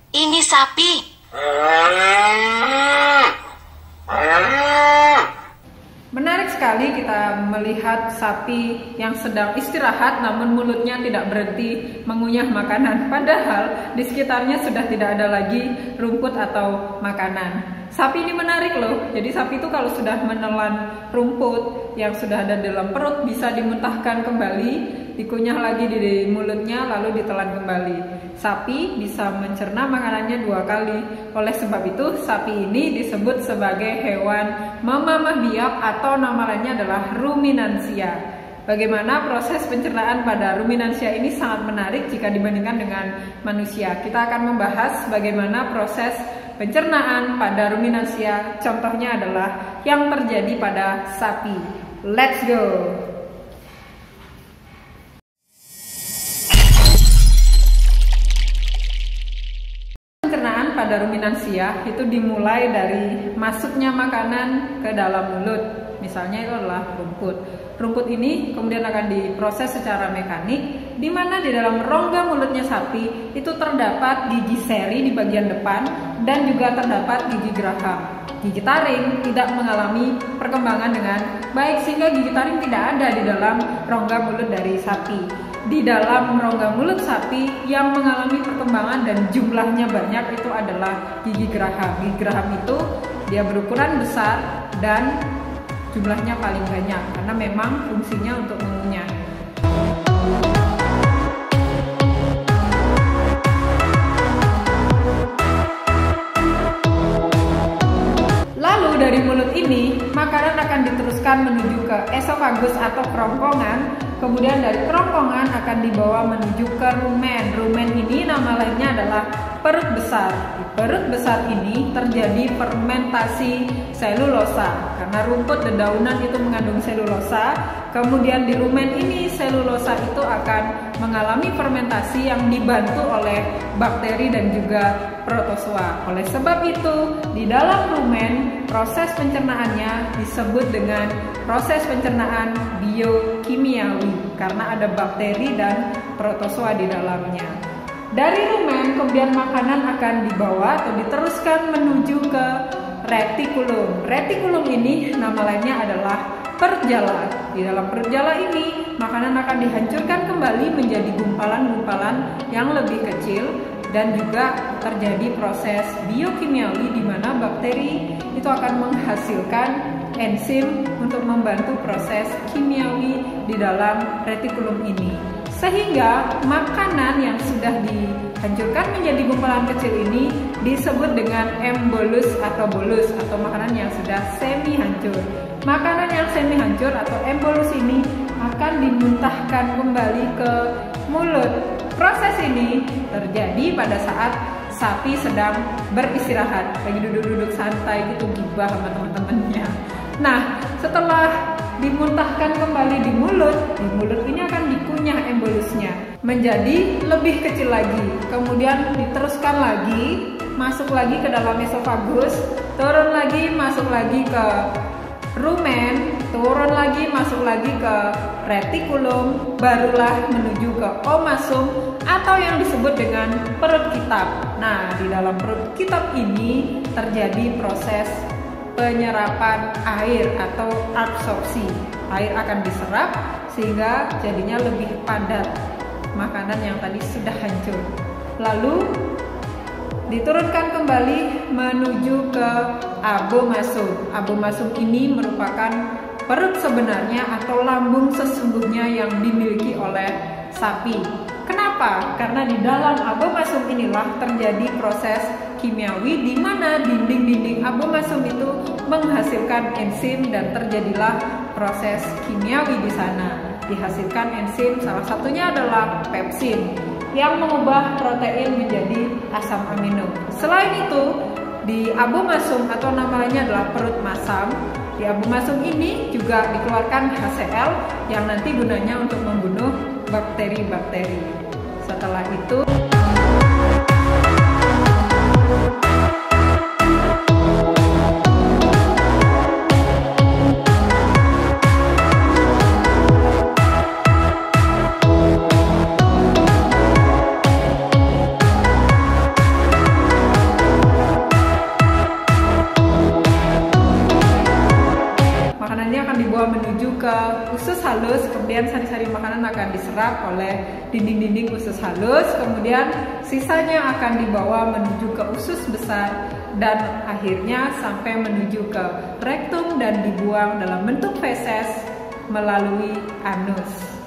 Ini sapi. Menarik sekali kita melihat sapi yang sedang istirahat namun mulutnya tidak berhenti mengunyah makanan. Padahal di sekitarnya sudah tidak ada lagi rumput atau makanan. Sapi ini menarik loh. Jadi sapi itu kalau sudah menelan rumput yang sudah ada dalam perut bisa dimuntahkan kembali, dikunyah lagi di mulutnya lalu ditelan kembali. Sapi bisa mencerna makanannya 2 kali. Oleh sebab itu sapi ini disebut sebagai hewan memamah biak atau nama lainnya adalah ruminansia. Bagaimana proses pencernaan pada ruminansia ini sangat menarik jika dibandingkan dengan manusia. Kita akan membahas bagaimana proses pencernaan pada ruminansia. Contohnya adalah yang terjadi pada sapi. Let's go! Pencernaan pada ruminansia itu dimulai dari masuknya makanan ke dalam mulut. Misalnya itu adalah rumput. Rumput ini kemudian akan diproses secara mekanik, di mana di dalam rongga mulutnya sapi itu terdapat gigi seri di bagian depan dan juga terdapat gigi geraham. Gigi taring tidak mengalami perkembangan dengan baik sehingga gigi taring tidak ada di dalam rongga mulut dari sapi. Di dalam rongga mulut sapi yang mengalami perkembangan dan jumlahnya banyak itu adalah gigi geraham. Gigi geraham itu dia berukuran besar dan jumlahnya paling banyak karena memang fungsinya untuk mengunyah. Lalu dari mulut ini makanan akan diteruskan menuju ke esofagus atau kerongkongan. Kemudian dari kerongkongan akan dibawa menuju ke rumen. Rumen ini nama lainnya adalah perut besar. Di perut besar ini terjadi fermentasi selulosa. Karena rumput dedaunan itu mengandung selulosa. Kemudian di rumen ini selulosa itu akan mengalami fermentasi yang dibantu oleh bakteri dan juga protozoa. Oleh sebab itu, di dalam rumen proses pencernaannya disebut dengan proses pencernaan biokimiawi karena ada bakteri dan protozoa di dalamnya. Dari rumen kemudian makanan akan dibawa atau diteruskan menuju ke retikulum. Retikulum ini nama lainnya adalah perut jala. Di dalam perut jala ini makanan akan dihancurkan kembali menjadi gumpalan-gumpalan yang lebih kecil dan juga terjadi proses biokimiawi di mana bakteri itu akan menghasilkan enzim untuk membantu proses kimiawi di dalam retikulum ini. Sehingga makanan yang sudah dihancurkan menjadi gumpalan kecil ini disebut dengan embolus atau bolus atau makanan yang sudah semi hancur. Makanan yang semi hancur atau embolus ini akan dimuntahkan kembali ke mulut. Proses ini terjadi pada saat sapi sedang beristirahat, lagi duduk-duduk santai gitu gibah sama teman-temannya. Nah, setelah dimuntahkan kembali di mulut ini akan dikunyah embolusnya menjadi lebih kecil lagi. Kemudian diteruskan lagi, masuk lagi ke dalam esofagus, turun lagi, masuk lagi ke rumen, turun lagi, masuk lagi ke retikulum, barulah menuju ke omasum atau yang disebut dengan perut kitab. Nah, di dalam perut kitab ini terjadi proses penyerapan air atau absorpsi. Air akan diserap sehingga jadinya lebih padat makanan yang tadi sudah hancur. Lalu diturunkan kembali menuju ke abomasum. Abomasum ini merupakan perut sebenarnya atau lambung sesungguhnya yang dimiliki oleh sapi. Kenapa? Karena di dalam abomasum inilah terjadi proses kimiawi di mana dinding-dinding abomasum itu menghasilkan enzim dan terjadilah proses kimiawi di sana. Dihasilkan enzim, salah satunya adalah pepsin yang mengubah protein menjadi asam amino. Selain itu, di abomasum atau namanya adalah perut masam, di abomasum ini juga dikeluarkan HCl yang nanti gunanya untuk membunuh bakteri-bakteri. Setelah itu halus, kemudian sari-sari makanan akan diserap oleh dinding-dinding usus halus, kemudian sisanya akan dibawa menuju ke usus besar dan akhirnya sampai menuju ke rektum dan dibuang dalam bentuk feses melalui anus.